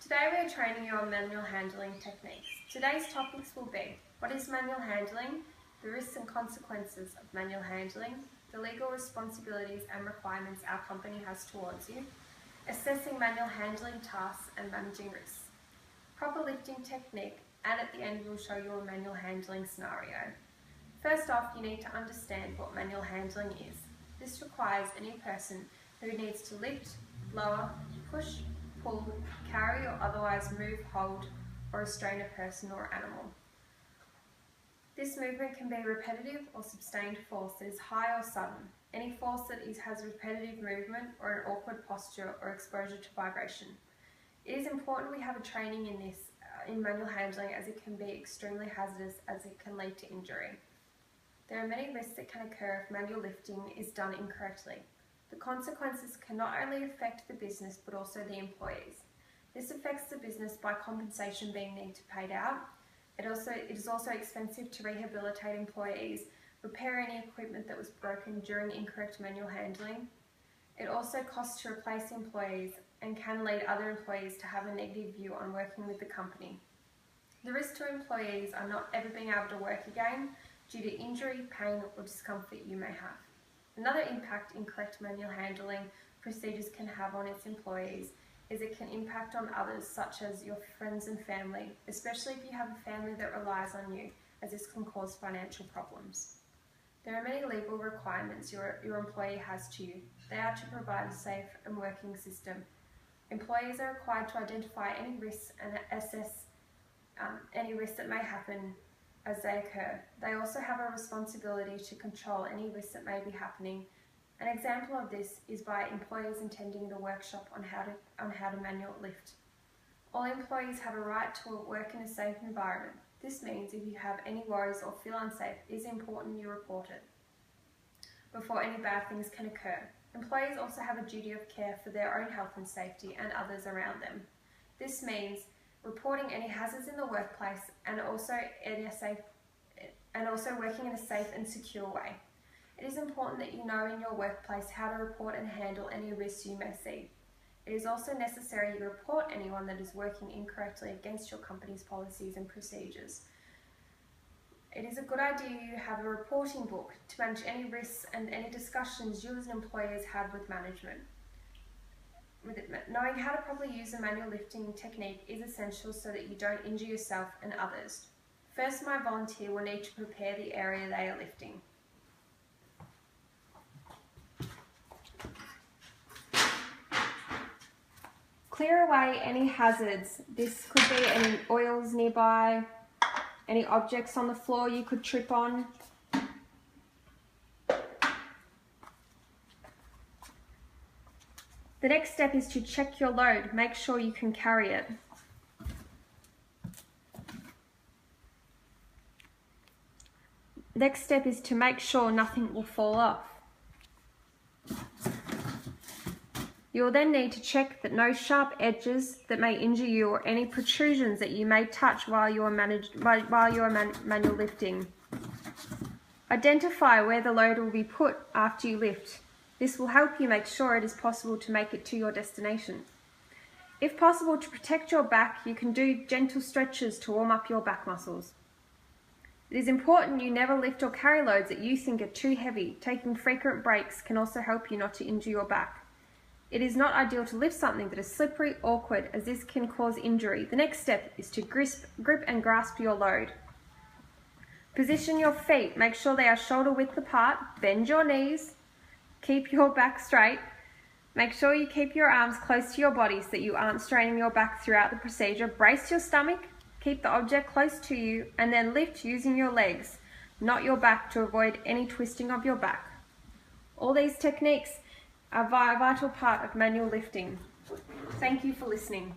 Today we are training you on manual handling techniques. Today's topics will be: what is manual handling, the risks and consequences of manual handling, the legal responsibilities and requirements our company has towards you, assessing manual handling tasks and managing risks, proper lifting technique, and at the end we'll show you a manual handling scenario. First off, you need to understand what manual handling is. This requires any person who needs to lift, lower, push, pull, carry or otherwise move, hold or restrain a person or animal. This movement can be repetitive or sustained force that is high or sudden. Any force that has repetitive movement or an awkward posture or exposure to vibration. It is important we have a training in manual handling, as it can be extremely hazardous, as it can lead to injury. There are many risks that can occur if manual lifting is done incorrectly. The consequences can not only affect the business but also the employees. This affects the business by compensation being needed to be paid out. It is also expensive to rehabilitate employees, repair any equipment that was broken during incorrect manual handling. It also costs to replace employees and can lead other employees to have a negative view on working with the company. The risk to employees are not ever being able to work again due to injury, pain or discomfort you may have. Another impact incorrect manual handling procedures can have on its employees is it can impact on others, such as your friends and family, especially if you have a family that relies on you, as this can cause financial problems. There are many legal requirements your employee has to you. They are to provide a safe and working system. Employees are required to identify any risks and assess any risks that may happen as they occur. They also have a responsibility to control any risks that may be happening. An example of this is by employees attending the workshop on how to manual lift. All employees have a right to work in a safe environment. This means if you have any worries or feel unsafe, it is important you report it before any bad things can occur. Employees also have a duty of care for their own health and safety and others around them. This means reporting any hazards in the workplace and also working in a safe and secure way. It is important that you know in your workplace how to report and handle any risks you may see. It is also necessary you report anyone that is working incorrectly against your company's policies and procedures. It is a good idea you have a reporting book to manage any risks and any discussions you as an employee has had with management. Knowing how to properly use a manual lifting technique is essential so that you don't injure yourself and others. First, my volunteer will need to prepare the area they are lifting. Clear away any hazards. This could be any oils nearby, any objects on the floor you could trip on. The next step is to check your load. Make sure you can carry it. Next step is to make sure nothing will fall off. You'll then need to check that no sharp edges that may injure you or any protrusions that you may touch while you are manual lifting. Identify where the load will be put after you lift. This will help you make sure it is possible to make it to your destination. If possible, to protect your back, you can do gentle stretches to warm up your back muscles. It is important you never lift or carry loads that you think are too heavy. Taking frequent breaks can also help you not to injure your back. It is not ideal to lift something that is slippery, awkward, as this can cause injury. The next step is to grip and grasp your load. Position your feet. Make sure they are shoulder width apart. Bend your knees. Keep your back straight. Make sure you keep your arms close to your body so that you aren't straining your back throughout the procedure. Brace your stomach. Keep the object close to you and then lift using your legs, not your back, to avoid any twisting of your back. All these techniques are a vital part of manual lifting. Thank you for listening.